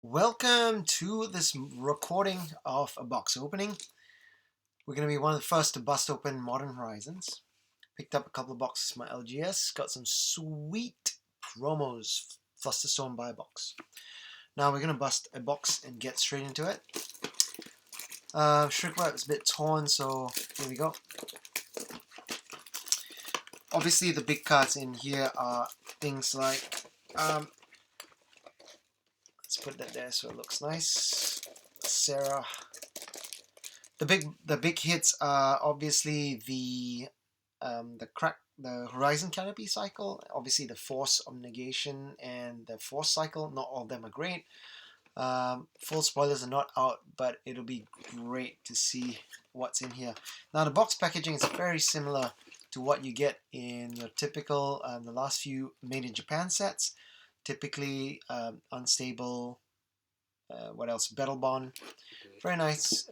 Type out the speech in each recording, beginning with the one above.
Welcome to this recording of a box opening. We're going to be one of the first to bust open Modern Horizons. Picked up a couple of boxes from my LGS. Got some sweet promos. Flusterstone buy box. Now we're going to bust a box and get straight into it. Shrink wrap is a bit torn, so here we go. Obviously the big cards in here are things like let's put that there so it looks nice. Sarah. The big hits are obviously the Horizon Canopy cycle, obviously the Force of Negation and the Force cycle. Not all of them are great. Full spoilers are not out, but it'll be great to see what's in here. Now the box packaging is very similar to what you get in your typical the last few made in Japan sets. Typically unstable. What else? Battle Bond. Very nice.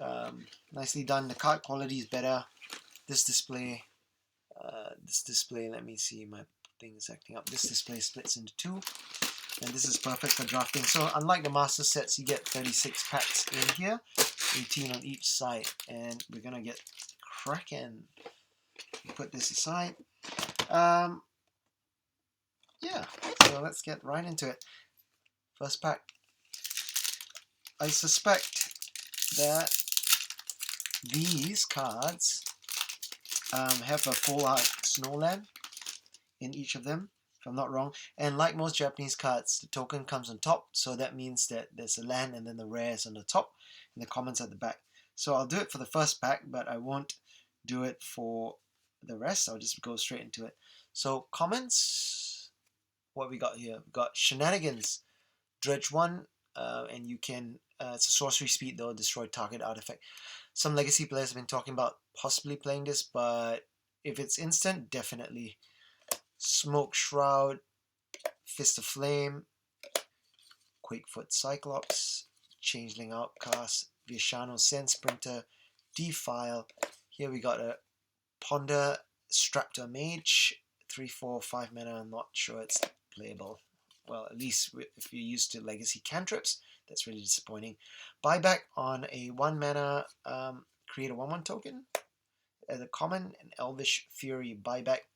Nicely done. The card quality is better. This display, let me see, my thing is acting up. This display splits into two, and this is perfect for drafting. So unlike the master sets, you get 36 packs in here, 18 on each side, and we're gonna get cracking. Put this aside. Yeah, so let's get right into it. First pack. I suspect that these cards have a full art Snowland in each of them, if I'm not wrong. And like most Japanese cards, the token comes on top, so that means that there's a land and then the rare is on the top and the commons at the back. So I'll do it for the first pack, but I won't do it for the rest. I'll just go straight into it. So commons, what we got here? We've got Shenanigans, Dredge 1, and you can, it's a sorcery speed though, destroy target artifact. Some legacy players have been talking about possibly playing this, but if it's instant, definitely. Smoke Shroud, Fist of Flame, Quakefoot Cyclops, Changeling Outcast, Viashano Sand Sprinter, Defile. Here we got a Ponder, Strapped to a Mage, 3/4, 5 mana. I'm not sure it's playable. Well, at least if you're used to legacy cantrips, that's really disappointing. Buyback on a 1 mana, create a 1/1 token. As a common, an Elvish Fury buyback.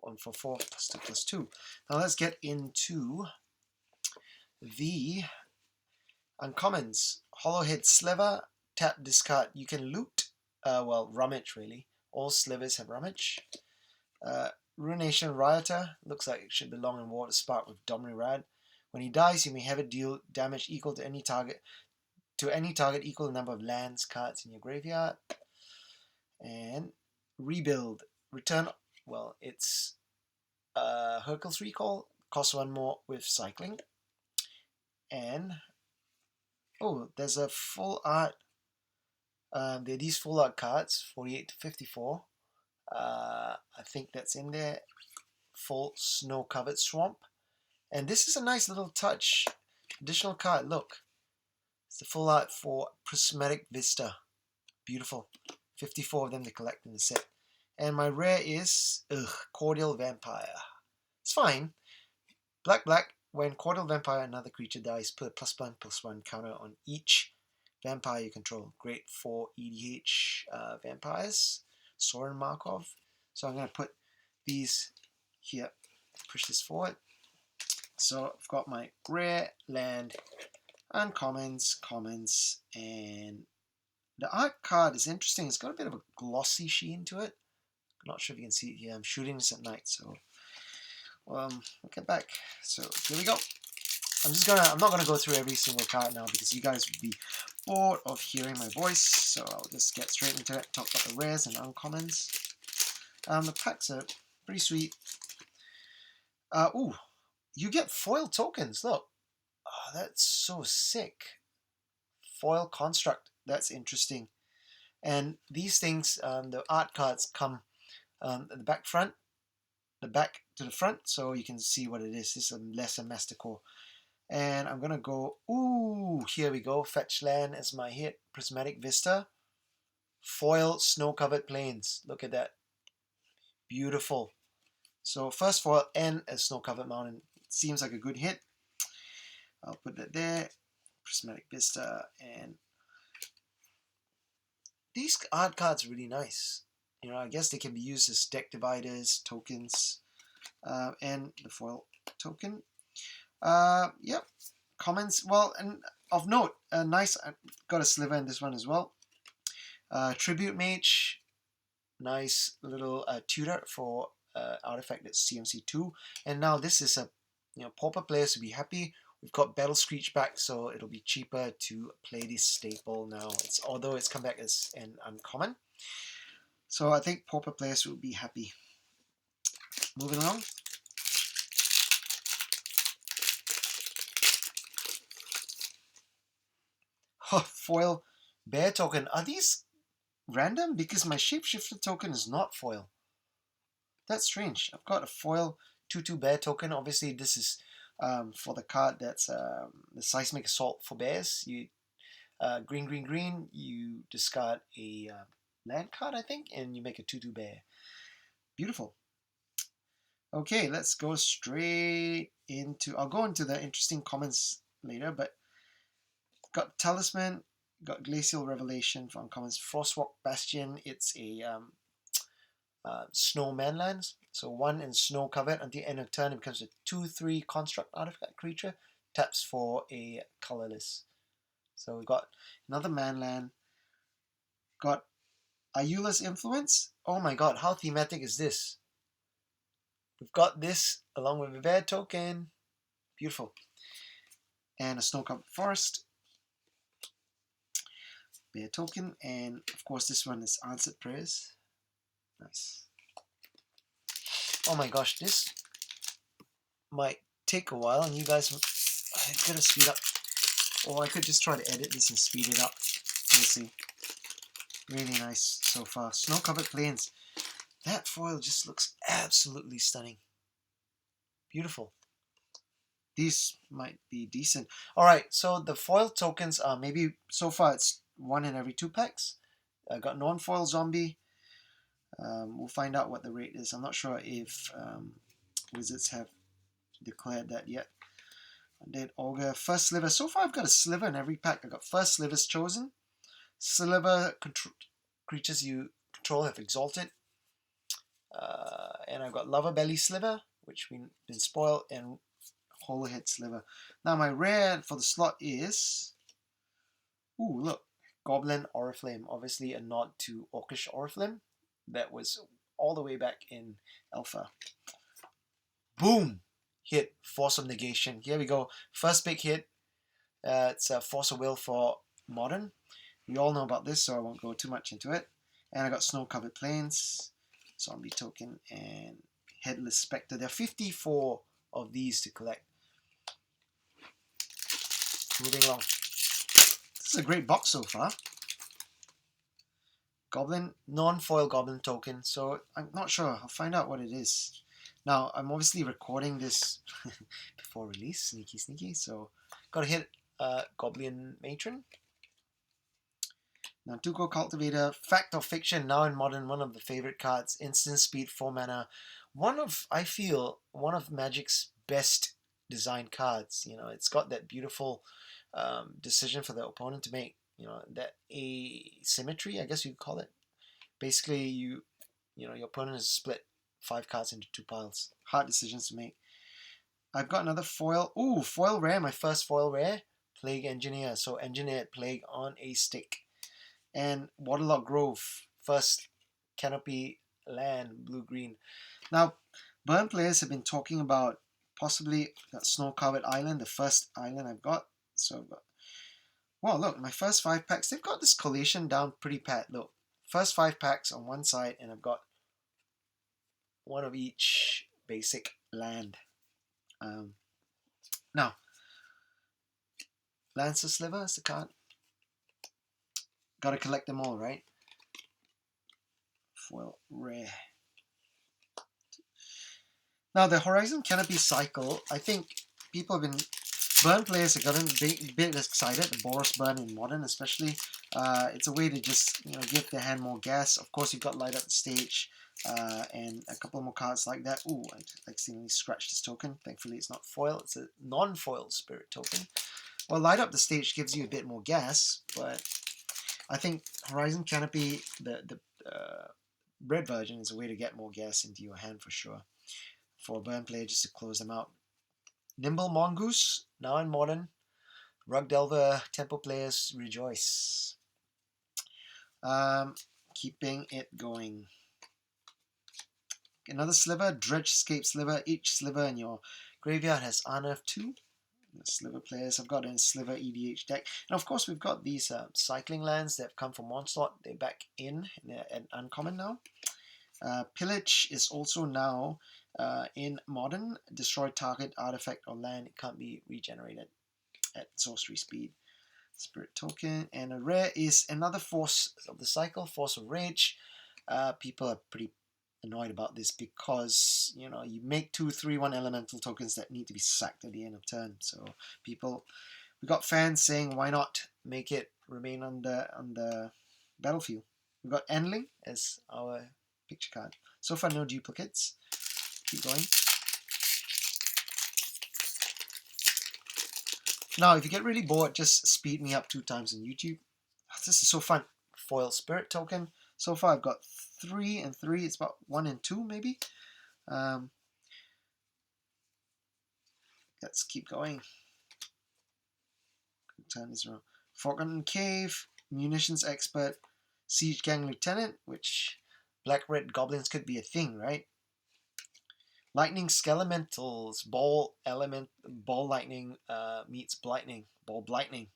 1 for 4, +2/+2. Now let's get into the uncommons. Hollowhead Sliver, tap, discard. You can loot, well, rummage really. All slivers have rummage. Ruination Rioter, looks like it should belong in Water Spark with Domri Rad. When he dies, you may have it deal damage equal to any target equal number of lands, cards in your graveyard. And Rebuild, return, well, it's Hercules Recall, costs 1 more with cycling. And oh, there's a full art. There are these full art cards, 48 to 54. I think that's in there. Full snow covered swamp, and this is a nice little touch. Additional card. Look, it's the full art for Prismatic Vista. Beautiful. 54 of them to collect in the set. And my rare is Cordial Vampire. It's fine. Black. When Cordial Vampire, another creature dies, put a +1/+1 counter on each vampire you control. Great for EDH vampires. Soren Markov. So I'm going to put these here. Push this forward. So I've got my rare, land, uncommons, commons, and the art card is interesting. It's got a bit of a glossy sheen to it. I'm not sure if you can see it here. I'm shooting this at night, so we'll get back. So here we go. I'm not gonna go through every single card now because you guys would be bored of hearing my voice. So I'll just get straight into it. Talk about the rares and uncommons. The packs are pretty sweet. Ooh, you get foil tokens. Look, oh, that's so sick. Foil construct. That's interesting. And these things, the art cards come at the back to the front, so you can see what it is. This is a lesser Master Core. And I'm gonna go, ooh, here we go. Fetch land as my hit. Prismatic Vista. Foil snow-covered plains. Look at that. Beautiful. So first foil and a snow-covered mountain. Seems like a good hit. I'll put that there. Prismatic Vista, and these art cards are really nice. You know, I guess they can be used as deck dividers, tokens, and the foil token. Yep. Comments. Well, and of note, nice. I got a sliver in this one as well. Tribute Mage. Nice little tutor for artifact that's CMC2. And now this is a, you know, pauper players will be happy. We've got Battle Screech back, so it'll be cheaper to play this staple now. Although it's come back as an uncommon. So I think pauper players will be happy. Moving along. Oh, foil bear token. Are these random? Because my shapeshifter token is not foil. That's strange. I've got a foil 2/2 bear token. Obviously, this is for the card that's the Seismic Assault for bears. You green. You discard a land card, I think, and you make a 2/2 bear. Beautiful. Okay, let's go straight into. I'll go into the interesting comments later, but got Talisman, got Glacial Revelation for uncommons. Frostwalk Bastion. It's a snow manlands. So 1 and snow covered. Until end of turn, it becomes a 2/3 construct artifact creature. Taps for a colorless. So we got another manland. Got Ayula's Influence. Oh my god, how thematic is this? We've got this along with a bear token. Beautiful. And a snow covered forest. Bear token. And of course, this one is Answered Prayers. Nice. Oh my gosh, this might take a while, and you guys, I gotta speed up. Or I could just try to edit this and speed it up. We'll see. Really nice so far. Snow-covered plains. That foil just looks absolutely stunning. Beautiful. These might be decent. Alright, so the foil tokens are maybe, so far it's 1 in every 2 packs. I got non-foil zombie. We'll find out what the rate is. I'm not sure if Wizards have declared that yet. Undead Augur, first sliver. So far I've got a sliver in every pack. I got first slivers chosen. Sliver creatures you control have exalted. And I've got Lava Belly Sliver, which we've been spoiled, and Hollowhead Sliver. Now my rare for the slot is, ooh, look, Goblin Oriflame. Obviously a nod to Orcish Oriflame. That was all the way back in Alpha. Boom! Hit, Force of Negation. Here we go. First big hit. It's a Force of Will for Modern. We all know about this, so I won't go too much into it. And I got Snow-Covered Plains, Zombie Token, and Headless Spectre. There are 54 of these to collect. Moving along. This is a great box so far. Goblin, non-foil Goblin token, so I'm not sure. I'll find out what it is. Now, I'm obviously recording this before release, sneaky, so gotta hit Goblin Matron. Now, Tuco Cultivator, Fact or Fiction, now in Modern, one of the favorite cards. Instant speed, 4 mana. I feel, one of Magic's best designed cards. You know, it's got that beautiful decision for the opponent to make. You know, that asymmetry, I guess you'd call it. Basically, you know, your opponent has split 5 cards into 2 piles. Hard decisions to make. I've got another foil. Ooh, foil rare, my first foil rare. Plague Engineer. So Engineered Plague on a stick. And Waterlogged Grove, first Canopy land, blue-green. Now, Burn players have been talking about possibly that Snow-Covered Island, the first island I've got. So I've got, wow, look, my first 5 packs, they've got this collation down pretty pat. Look, first 5 packs on one side, and I've got one of each basic land. Now, Lancer Sliver is the card. Gotta collect them all, right? Foil rare. Now, the Horizon Canopy cycle, I think people have been... Burn players have gotten a bit excited. The Boros Burn in Modern, especially. It's a way to just, you know, give their hand more gas. Of course, you've got Light Up the Stage and a couple more cards like that. Ooh, I accidentally scratched this token. Thankfully, it's not foil. It's a non-foil Spirit token. Well, light up the stage gives you a bit more gas, but I think Horizon Canopy, the red version, is a way to get more gas into your hand for sure. For a burn player, just to close them out. Nimble Mongoose, now in Modern. Rug Delver tempo players rejoice. Keeping it going. Another sliver, Dredgescape sliver. Each sliver in your graveyard has Unearth 2. The sliver players have got a sliver EDH deck. And of course, we've got these cycling lands that have come from Onslaught. They're back in, they're at uncommon now. Pillage is also now in Modern. Destroy target artifact or land. It can't be regenerated at sorcery speed. Spirit token. And a rare is another Force of the Cycle, Force of Rage. People are pretty annoyed about this because you make 2 3/1 elemental tokens that need to be sacked at the end of turn. So we got fans saying why not make it remain on the battlefield. We've got Endling as our picture card. So far no duplicates. Keep going. Now if you get really bored, just speed me up 2 times on YouTube. This is so fun. Foil Spirit token. So far I've got 3 and 3. It's about 1 and 2 maybe. Let's keep going. Turn this around. Forgotten Cave, Munitions Expert, Siege Gang Lieutenant, which black-red goblins could be a thing, right? Lightning Skelementals, Ball Lightning meets Blightning, Ball Blightning.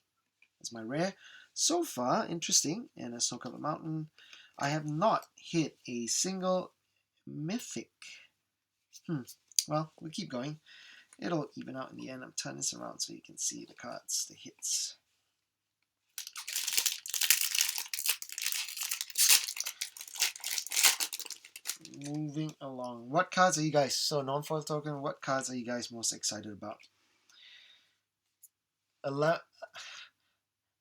That's my rare. So far, interesting. And a Soak Up a Mountain. I have not hit a single mythic. Well, we'll keep going. It'll even out in the end. I'm turning this around so you can see the cards, the hits. Moving along. What cards are you guys, so non-foil token, what cards are you guys most excited about?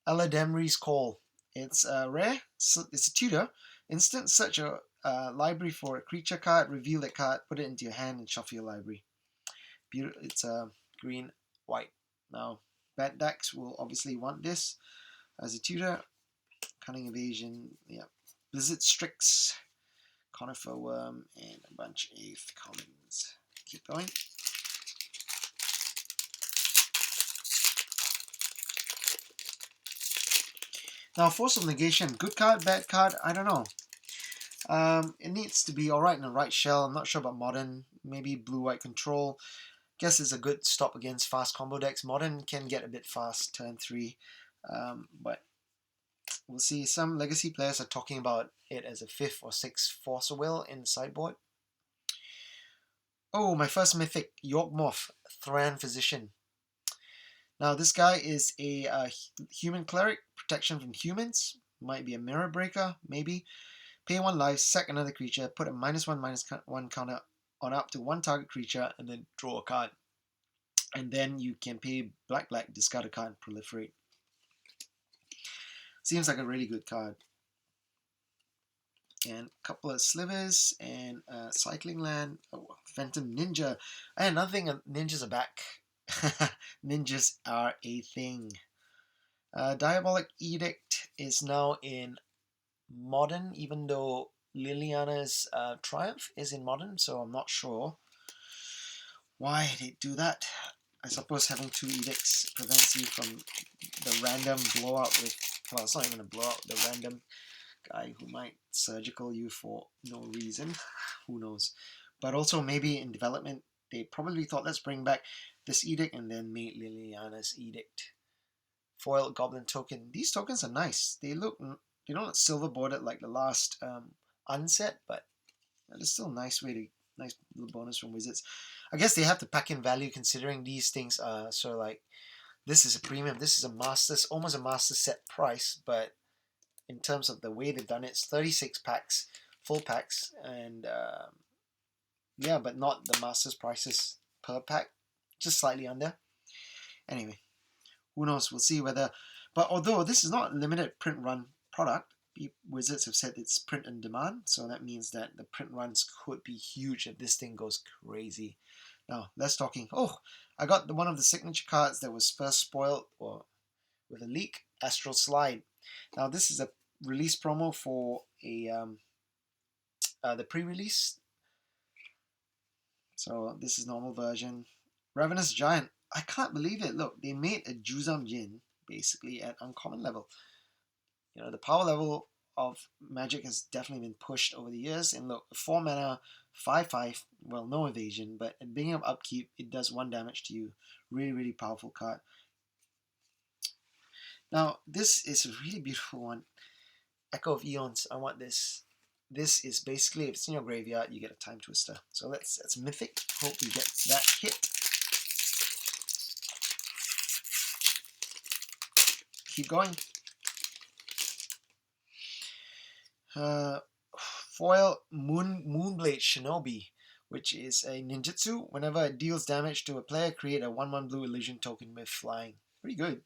Alademri's Call. It's rare. It's a tutor. Instant, search your library for a creature card, reveal that card, put it into your hand, and shuffle your library. It's green, white. Now, bad decks will obviously want this as a tutor. Cunning Evasion, yeah. Blizzard Strix, Conifer Worm, and a bunch of commons. Keep going. Now, Force of Negation, good card, bad card, I don't know. It needs to be alright in the right shell. I'm not sure about Modern. Maybe blue-white control. Guess it's a good stop against fast combo decks. Modern can get a bit fast, turn 3. But we'll see. Some Legacy players are talking about it as a 5th or 6th Force of Will in the sideboard. Oh, my first mythic, Yawgmoth, Thran Physician. Now, this guy is a human cleric, protection from humans. Might be a mirror breaker, maybe. Pay 1 life, sack another creature, put a -1/-1 counter on up to 1 target creature, and then draw a card. And then you can pay black, discard a card, and proliferate. Seems like a really good card. And a couple of slivers and cycling land. Oh, Phantom Ninja. And another thing, ninjas are back. Ninjas are a thing. Diabolic Edict is now in Modern, even though Liliana's Triumph is in Modern, so I'm not sure why they do that. I suppose having 2 edicts prevents you from the random blowout with, well, it's not even a blowout, the random guy who might surgical you for no reason. Who knows? But also maybe in development, they probably thought, let's bring back this edict and then made Liliana's Edict. Foil Goblin token. These tokens are nice. They don't look silver bordered like the last unset, but it's still a nice little bonus from Wizards. I guess they have to pack in value considering these things are sort of like, this is a premium, this is a master's, almost a master set price, but in terms of the way they've done it, it's 36 packs, full packs, and yeah, but not the master's prices per pack, just slightly under. Anyway, who knows, we'll see whether, but although this is not a limited print run product, Wizards have said it's print on demand, so that means that the print runs could be huge if this thing goes crazy. Now, less talking. Oh, I got one of the signature cards that was first spoiled or with a leak, Astral Slide. Now, this is a release promo for the pre-release. So this is normal version. Ravenous Giant. I can't believe it. Look, they made a Juzam Jin basically at uncommon level. You know, the power level of Magic has definitely been pushed over the years. And look, 4 mana, 5/5. Well, no evasion, but at beginning of upkeep, it does 1 damage to you. Really, really powerful card. Now, this is a really beautiful one. Echo of Eons. I want this. This is basically, if it's in your graveyard, you get a Time Twister. So that's mythic. Hope we get that hit. Keep going. Foil Moonblade Shinobi, which is a ninjutsu. Whenever it deals damage to a player, create a 1/1 blue illusion token with flying. Pretty good.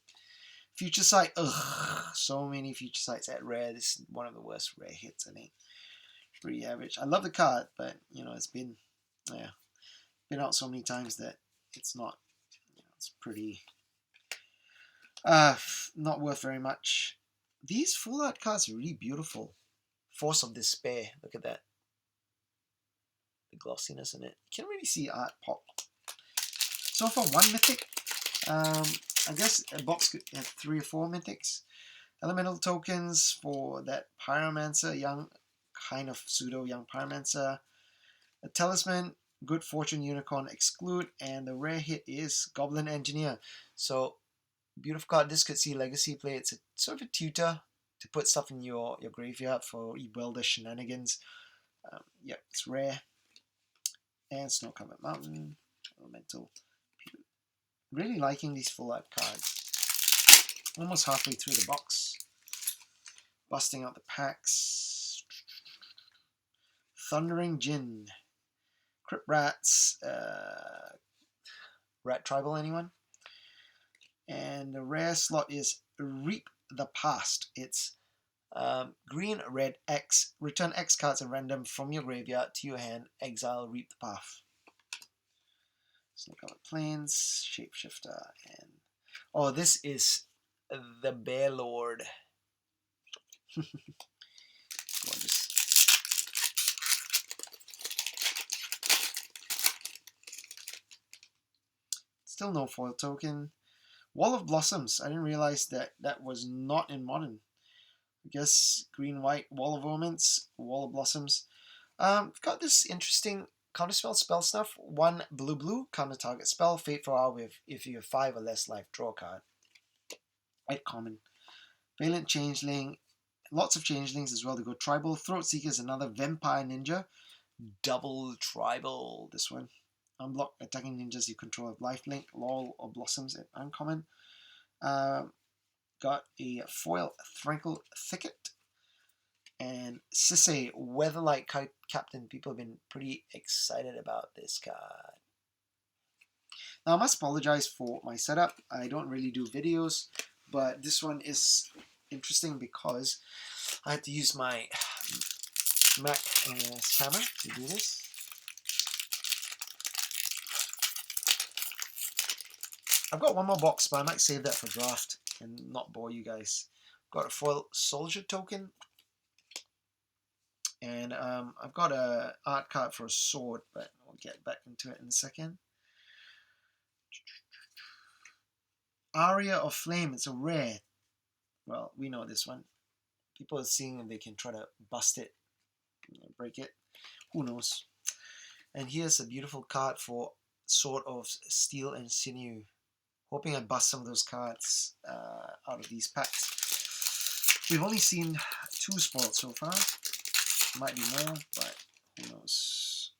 Future Sight. Ugh, so many Future Sights at rare. This is one of the worst rare hits, I think. Pretty average. I love the card, but you know it's been out so many times that it's not. You know, it's pretty not worth very much. These full art cards are really beautiful. Force of Despair. Look at that. The glossiness in it. You can really see art pop. So far, 1 mythic. I guess a box could have 3 or 4 mythics. Elemental tokens for that Pyromancer, young, kind of pseudo young Pyromancer. A Talisman, Good Fortune Unicorn exclude, and the rare hit is Goblin Engineer. So, beautiful card. This could see legacy play. It's a sort of a tutor to put stuff in your graveyard for Welder shenanigans. Yep, it's rare. And Snow-Covered Mountain, Elemental. Really liking these full art cards. Almost halfway through the box. Busting out the packs. Thundering Djinn. Crypt Rats. Rat Tribal, anyone? And the rare slot is Reap the Past. It's green, red, X. Return X cards at random from your graveyard to your hand. Exile, Reap the Path. Snow-Covered Plains, Shapeshifter, and... Oh, this is the Bear Lord. Gorgeous. Still no foil token. Wall of Blossoms. I didn't realize that was not in Modern. I guess green, white, Wall of Ornaments, Wall of Blossoms. Got this interesting counterspell spell stuff. 1 blue, counter target spell, Fateful Hour with if you have 5 or less life, draw a card. White common. Valiant Changeling. Lots of changelings as well to go tribal. Throat Seeker is another Vampire Ninja. Double tribal, this one. Unblock attacking ninjas you control have lifelink. Laurel or Blossoms at uncommon. Got a foil Thrankle Thicket. And Sisay, Weatherlight Captain. People have been pretty excited about this card. Now I must apologize for my setup. I don't really do videos, but this one is interesting because I had to use my Mac camera to do this. I've got one more box, but I might save that for draft and not bore you guys. Got a foil Soldier token. And I've got a art card for a sword, but we'll get back into it in a second. Aria of Flame, it's a rare. Well, we know this one. People are seeing if they can try to bust it, break it. Who knows? And here's a beautiful card for Sword of Steel and Sinew. Hoping I bust some of those cards out of these packs. We've only seen 2 spoiled so far. Might be more, but who knows.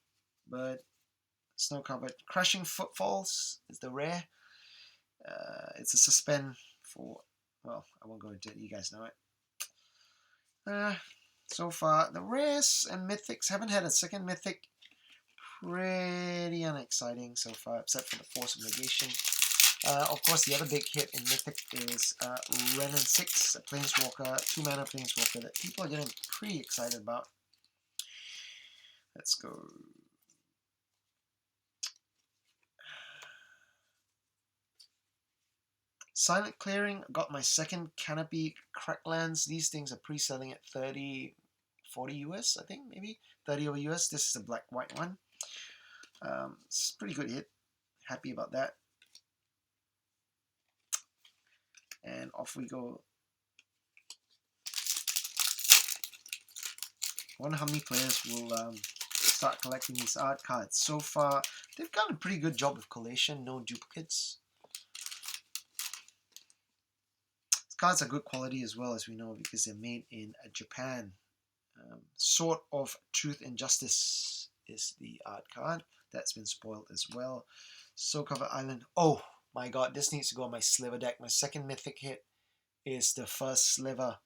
But Snow-Covered Crushing Footfalls is the rare. It's a suspend for, well, I won't go into it, you guys know it. So far, the rares and mythics haven't had a second mythic. Pretty unexciting so far, except for the Force of Negation. Of course, the other big hit in mythic is Renin 6, a Planeswalker, 2 mana Planeswalker that people are getting pretty excited about. Let's go. Silent Clearing, got my second Canopy Cracklands. These things are pre-selling at 30, 40 US, I think, maybe 30 over US. This is the black white one. It's a pretty good hit. Happy about that. And off we go. I wonder how many players will start collecting these art cards. So far, they've done a pretty good job of collation, no duplicates. These cards are good quality as well, as we know, because they're made in Japan. Sword of Truth and Justice is the art card. That's been spoiled as well. Soul Cover Island. Oh my god, this needs to go on my sliver deck. My second mythic hit is the first sliver.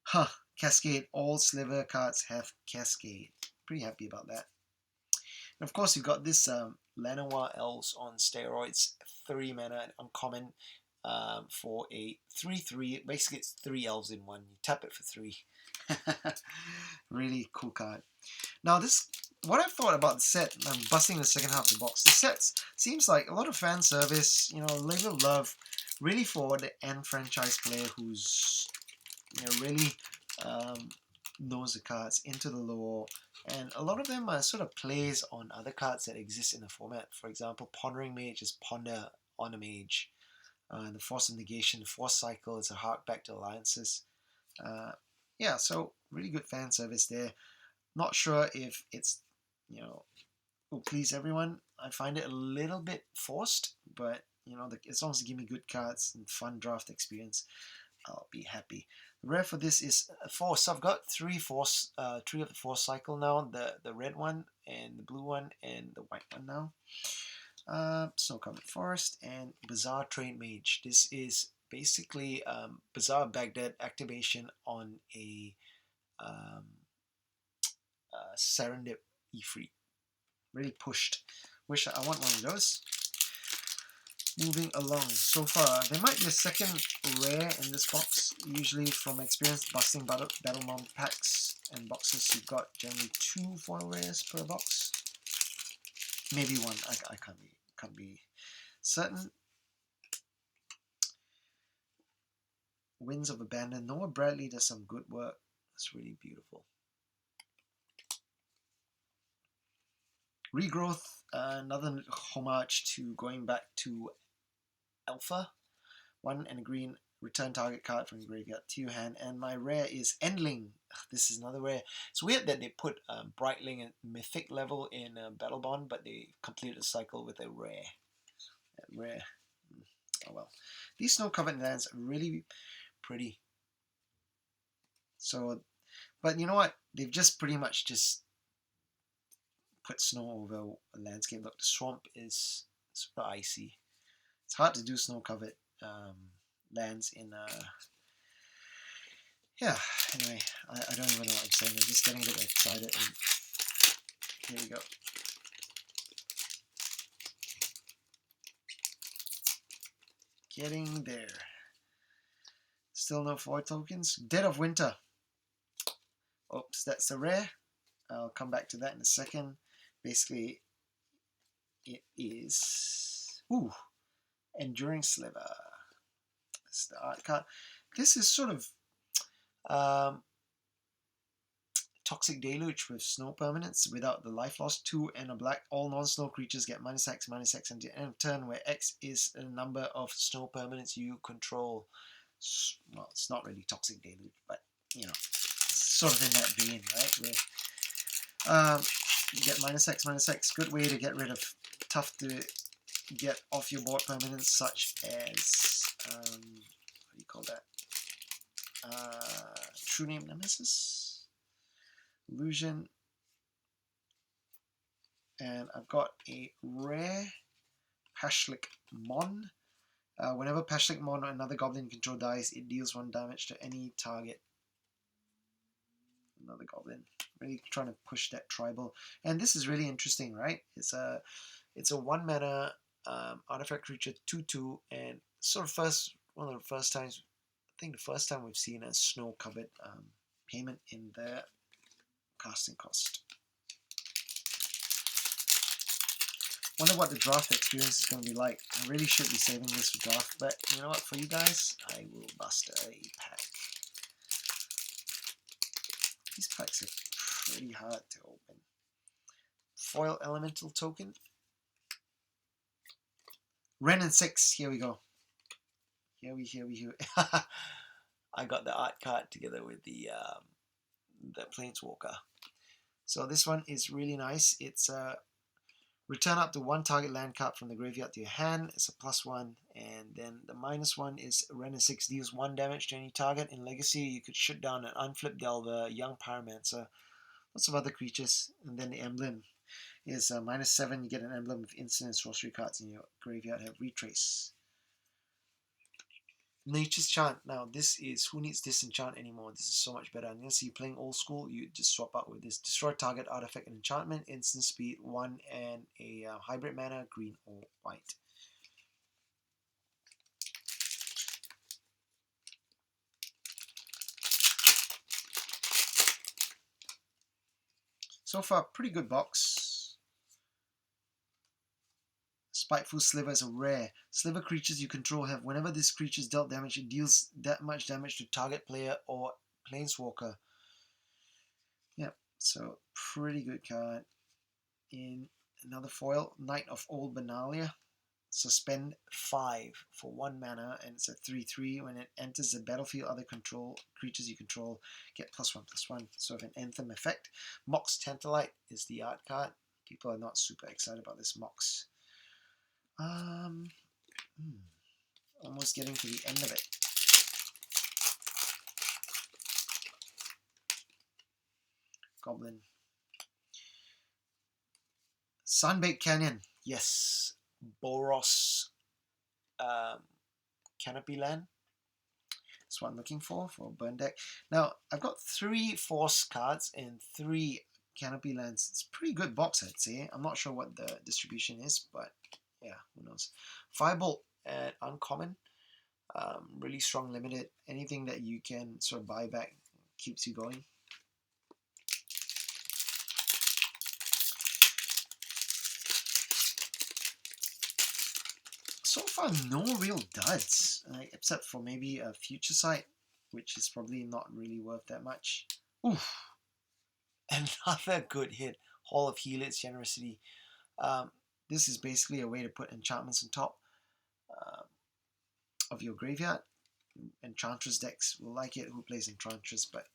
Huh. Cascade. All sliver cards have Cascade. Pretty happy about that. And of course, you've got this Lanois Elves on steroids. 3 mana, uncommon, for a 3/3. Basically, it's 3 elves in one. You tap it for 3. Really cool card. Now, what I've thought about the set, I'm busting the second half of the box. The set seems like a lot of fan service, you know, a little love, really for the end franchise player who's, you know, really knows the cards, into the lore, and a lot of them are sort of plays on other cards that exist in the format. For example, Pondering Mage is Ponder on a Mage. The Force of Negation, the Force Cycle is a hark back to alliances. Yeah, so really good fan service there. Not sure if it's, you know, will please everyone. I find it a little bit forced, but you know, as long as they give me good cards and fun draft experience, I'll be happy. The rare for this is Force. So I've got 3 of the Force Cycle now. The red one and the blue one and the white one now. Snow-Covered Forest and Bizarre Trained Mage. This is basically Bizarre Baghdad activation on a Serendip Ifrit. Really pushed. Wish I want one of those. Moving along. So far, there might be a second rare in this box. Usually, from experience, busting Battlemon packs and boxes, you've got generally 2 foil rares per box. Maybe 1. I can't be certain. Winds of Abandon. Noah Bradley does some good work. It's really beautiful. Regrowth, another homage to going back to Alpha. 1 and a green, return target card from your graveyard to your hand. And my rare is Endling. This is another rare. It's weird that they put Brightling at Mythic level in Battlebond, but they completed the cycle with a rare. Rare. Oh well. These snow-covered lands are really pretty. So, but you know what? They've just pretty much just put snow over a landscape. Look, the swamp is super icy. It's hard to do snow-covered lands in yeah, anyway, I don't even know what I'm saying. I'm just getting a bit excited. And here we go. Getting there. Still no void tokens. Dead of Winter. Oops, that's the rare. I'll come back to that in a second. Basically, it is Enduring Sliver. That's the art card. This is sort of Toxic Deluge with snow permanents without the life loss. 2 and a black. All non-snow creatures get -X until the end of turn, where X is the number of snow permanents you control. Well, it's not really Toxic Deluge, but you know, sort of in that vein, right? Where you get -X. Good way to get rid of tough to get off your board permanents, such as what do you call that? True Name Nemesis, Illusion, and I've got a rare Pashlik Mon. Whenever Pashlik Mon or another goblin control dies, it deals 1 damage to any target. Another goblin. Really trying to push that tribal. And this is really interesting, right? It's a 1 mana artifact creature 2/2, and sort of one of the first times, I think the first time we've seen a snow covered payment in the casting cost. Wonder what the draft experience is going to be like. I really should be saving this for draft, but you know what? For you guys, I will bust a pack. These packs are pretty hard to open. Foil Elemental Token. Ren and 6. Here we go. Here we. I got the art card together with the Planeswalker. So this one is really nice. It's return up to one target land card from the graveyard to your hand. It's a +1, and then the -1 is Ren and 6 deals 1 damage to any target. In Legacy, you could shoot down an Unflipped Delver, Young Pyromancer, lots of other creatures, and then the emblem is -7. You get an emblem with instant and sorcery cards in your graveyard have Retrace. Nature's Chant. Now this is, who needs Disenchant anymore? This is so much better. Unless you're playing old school, you just swap out with this. Destroy target artifact and enchantment, instant speed 1, and a hybrid mana, green or white. So far, pretty good box. Spiteful Sliver is a rare. Sliver creatures you control have, whenever this creature is dealt damage, it deals that much damage to target player or Planeswalker. Yep, so pretty good card. In another foil, Knight of Old Benalia. Suspend 5 for 1 mana, and it's a 3/3. When it enters the battlefield, other control creatures you control get +1/+1. Sort of an anthem effect. Mox Tantalite is the art card. People are not super excited about this Mox. Almost getting to the end of it. Goblin. Sunbaked Canyon. Yes. Boros Canopy Land. That's what I'm looking for a burn deck. Now, I've got 3 Force cards and 3 Canopy Lands. It's a pretty good box, I'd say. I'm not sure what the distribution is, but yeah, who knows. Firebolt at Uncommon. Really strong limited. Anything that you can sort of buy back keeps you going. So far, no real duds, except for maybe a Future Sight, which is probably not really worth that much. Oof! Another good hit. Hall of Helix Generosity. This is basically a way to put enchantments on top of your graveyard. Enchantress decks will like it, who plays Enchantress, but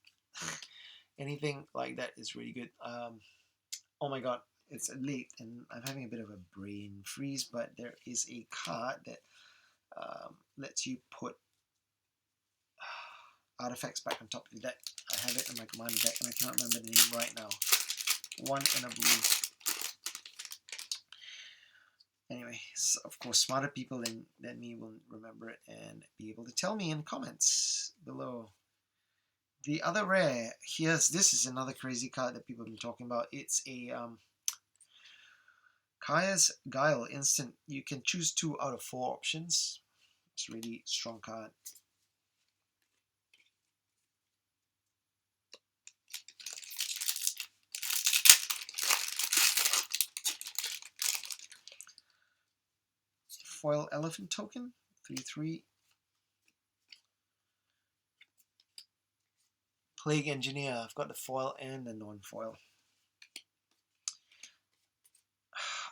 anything like that is really good. Oh my god, it's late and I'm having a bit of a brain freeze, but there is a card that lets you put artifacts back on top of the deck. I have it in my commander deck and I cannot remember the name right now. 1 and a blue. Anyway, so of course, smarter people than me will remember it and be able to tell me in comments below. The other rare, this is another crazy card that people have been talking about. It's a Kaya's Guile instant. You can choose 2 out of 4 options. It's a really strong card. Foil Elephant Token, 3/3. Plague Engineer, I've got the foil and the non-foil.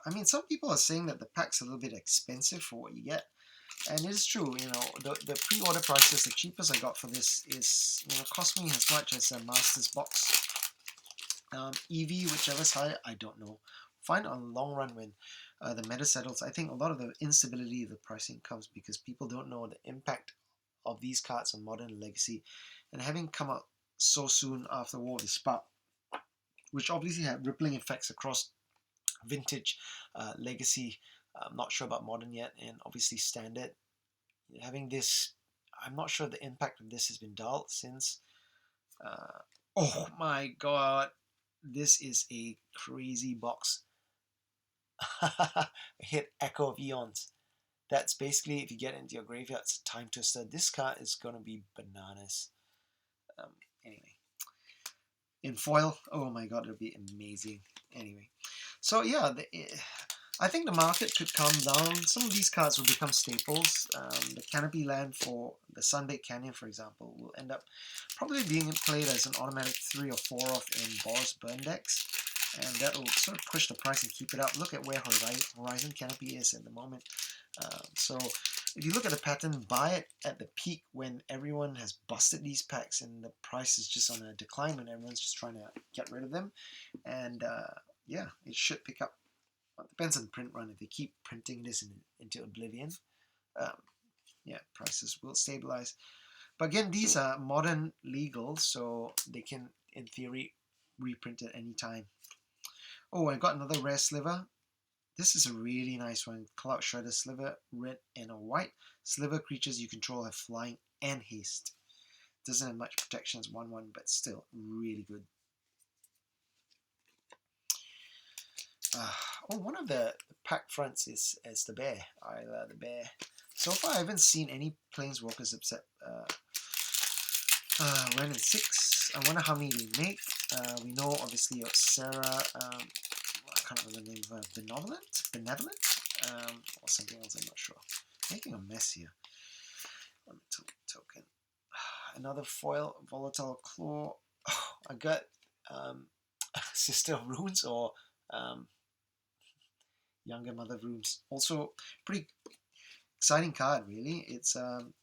I mean, some people are saying that the pack's a little bit expensive for what you get, and it is true. You know, the pre-order prices, the cheapest I got for this is, you know, cost me as much as a Master's box. EV, whichever's higher, I don't know. Fine on the long run when the meta settles. I think a lot of the instability of the pricing comes because people don't know the impact of these cards on Modern and Legacy, and having come out so soon after War of the Spark, which obviously had rippling effects across Vintage, Legacy. I'm not sure about Modern yet, and obviously Standard. Having this, I'm not sure the impact of this has been dulled since. Oh my god, this is a crazy box. Hit Echo of Eons. That's basically, if you get into your graveyard, it's a Time Twister. This card is going to be bananas. Anyway. In foil, oh my god, it'll be amazing. Anyway. So yeah, I think the market could calm down. Some of these cards will become staples. The Canopy Land for the Sunbaked Canyon, for example, will end up probably being played as an automatic 3 or 4 off in Boris burn decks. And that will sort of push the price and keep it up. Look at where Horizon Canopy is at the moment. So if you look at the pattern, buy it at the peak when everyone has busted these packs and the price is just on a decline when everyone's just trying to get rid of them. And yeah, it should pick up. Well, it depends on the print run. If they keep printing this into oblivion, yeah, prices will stabilize. But again, these are modern legal, so they can, in theory, reprint at any time. Oh, I got another rare sliver. This is a really nice one. Cloud Shredder Sliver, red and a white. Sliver creatures you control have flying and haste. Doesn't have much protection as 1/1, but still really good. Oh, one of the pack fronts is the bear. The bear. So far, I haven't seen any planeswalkers except Ren and 6. I wonder how many they make. We know obviously of Sarah. I can't remember the name of her. Benevolent, or something else. I'm not sure. Making a mess here. Token. Another foil volatile claw. Oh, I got Sister of Runes or Younger Mother of Runes. Also pretty exciting card, really. It's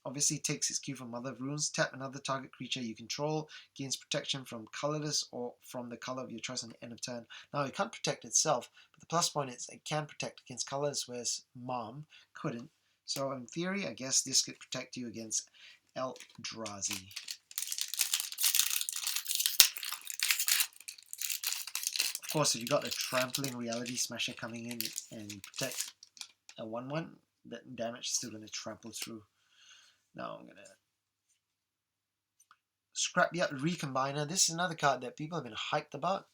obviously takes its cue from Mother of Runes. Tap another target creature you control, gains protection from colorless or from the color of your choice on the end of turn. Now, it can't protect itself, but the plus point is it can protect against colors, whereas Mom couldn't. So, in theory, I guess this could protect you against Eldrazi. Of course, if you got a Trampling Reality Smasher coming in and protect a 1/1, that damage is still going to trample through. Now I'm going to Scrapyard Recombiner. This is another card that people have been hyped about.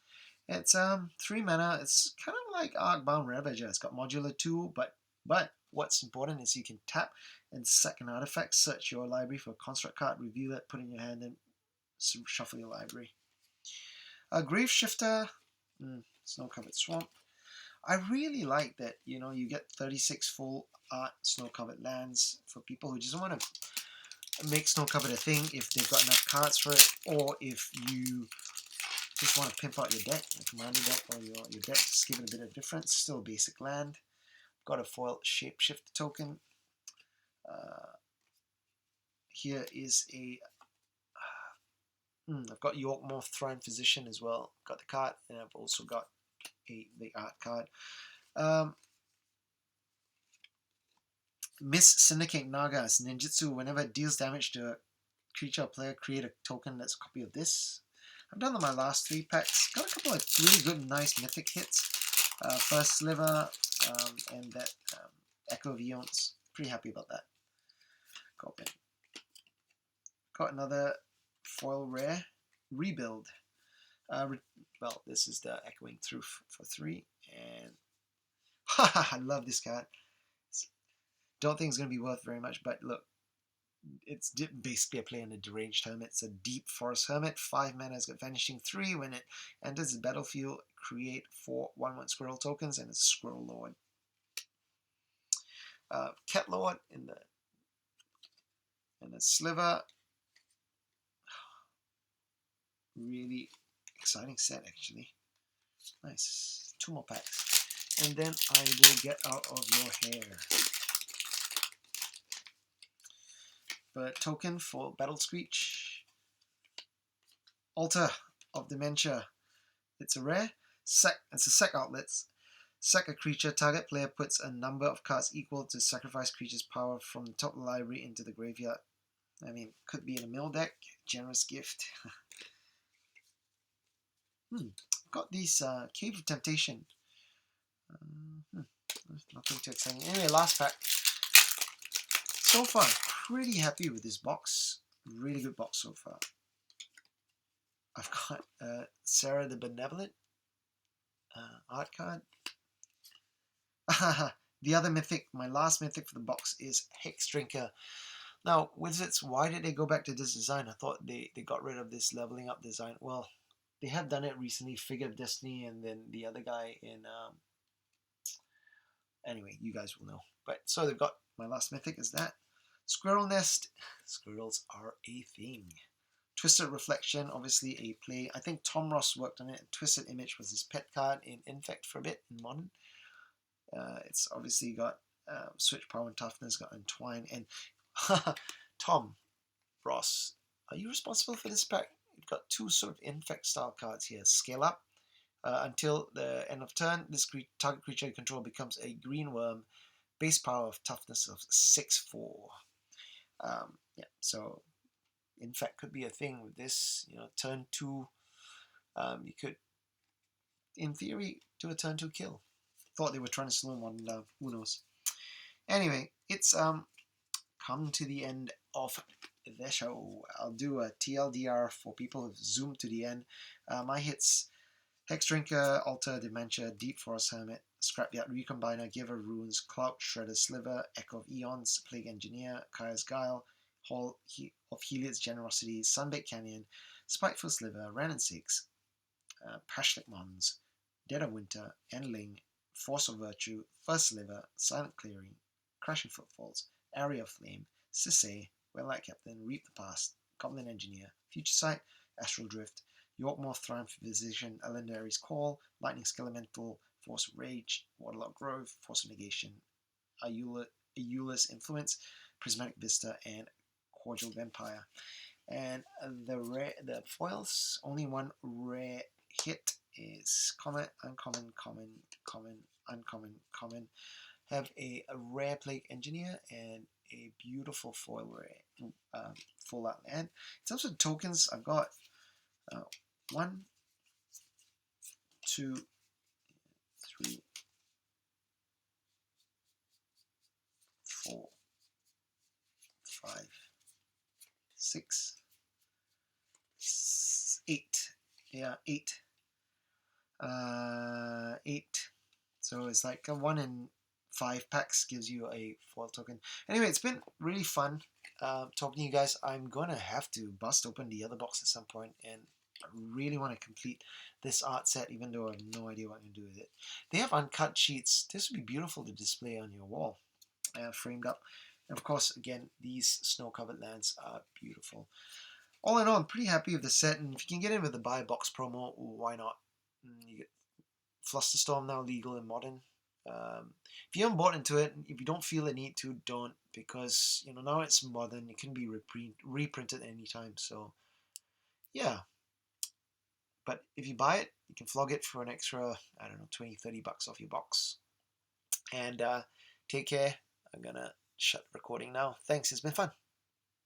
It's 3 mana. It's kind of like Arcbound Ravager. It's got modular 2, but what's important is you can tap and sack an artifact, search your library for a construct card, reveal it, put it in your hand, and shuffle your library. Grave Shifter, Snow-Covered Swamp. I really like that, you know, you get 36 full art snow-covered lands for people who just want to make snow-covered a thing if they've got enough cards for it, or if you just want to pimp out your deck, your commander deck, or your deck, just give it a bit of difference. Still a basic land. Got a foil Shapeshifter token. Here is a I've got Yorkmoth Throne Physician as well. Got the card, and I've also got the art card. Miss Syndicate Naga is ninjutsu. Whenever it deals damage to a creature or player, create a token that's a copy of this. I've done my last 3 packs. Got a couple of really good, nice mythic hits. First Sliver and that Echo of Eons. Pretty happy about that. Got another foil rare. Rebuild. Well, this is the Echoing Truth for 3. And I love this card. Don't think it's going to be worth very much, but look, it's basically a play on a Deranged Hermit. It's a Deep Forest Hermit. 5 mana. It's got Vanishing 3. When it enters the battlefield, create 4 1/1 Squirrel tokens, and it's Squirrel Lord. Cat Lord in the Sliver. Really exciting set, actually. Nice. 2 more packs. And then I will get out of your hair. But token for Battle Screech. Altar of Dementia. It's a rare. It's a sack outlets. Sack a creature. Target player puts a number of cards equal to sacrifice creature's power from the top of the library into the graveyard. I mean, could be in a mill deck. Generous gift. Got these Cave of Temptation. Nothing too exciting. Anyway, last pack. So far, pretty happy with this box. Really good box so far. I've got Sarah the Benevolent art card. The other mythic, my last mythic for the box is Hex Drinker. Now, Wizards, why did they go back to this design? I thought they got rid of this leveling up design. Well, they have done it recently, Figure of Destiny, and then the other guy in Anyway, you guys will know. But so they've got my last mythic is that Squirrel Nest. Squirrels are a thing. Twisted Reflection, obviously a play. I think Tom Ross worked on it. Twisted Image was his pet card in Infect for a bit in Modern. It's obviously got Switch Power and Toughness, got Entwine, and Tom Ross, are you responsible for this pack? You've got two sort of Infect style cards here. Scale Up. Until the end of turn, this target creature you control becomes a green worm, base power of toughness of 6/4. Yeah, so Infect could be a thing with this. You know, turn 2, you could, in theory, do a turn 2 kill. Thought they were trying to slow one down. Who knows? Anyway, it's come to the end of the show. I'll do a TLDR for people who've zoomed to the end. My hits: Hex Drinker, Alter, Dementia, Deep Forest Hermit, Scrapyard Recombiner, Giver Runes, Cloud Shredder Sliver, Echo of Eons, Plague Engineer, Kaya's Guile, Hall of Heliod's Generosity, Sunbaked Canyon, Spiteful Sliver, Ren and 6, Pashlik Mons, Dead of Winter, Endling, Force of Virtue, First Sliver, Silent Clearing, Crashing Footfalls, Area of Flame, Sisay, Welllight Captain, Reap the Past, Goblin Engineer, Future Sight, Astral Drift, Yorkmoth, Triumph Physician, Elendary's Call, Lightning Skelemental, Force of Rage, Waterlogged Grove, Force of Negation, Ayula's Influence, Prismatic Vista, and Cordial Vampire. And the foils, only one rare hit is Common, Uncommon, Common, Common, Uncommon, Common. Have a rare Plague Engineer and a beautiful foil rare full out land. In terms of tokens, I've got 1, 2, 3, 4, 5, 6, 8. Yeah, 8. 8. So it's like a 1 in 5 packs gives you a foil token. Anyway, it's been really fun talking to you guys. I'm gonna have to bust open the other box at some point, and I really want to complete this art set, even though I have no idea what I'm going to do with it. They have uncut sheets. This would be beautiful to display on your wall, framed up. And of course, again, these snow-covered lands are beautiful. All in all, I'm pretty happy with the set, and if you can get in with the buy box promo, why not? You get Flusterstorm now legal in Modern. If you haven't bought into it, if you don't feel the need to, don't, because now it's Modern. It can be reprinted anytime. So yeah, but if you buy it, you can flog it for an extra, I don't know, 20-30 bucks off your box. And take care. I'm gonna shut the recording now. Thanks, it's been fun.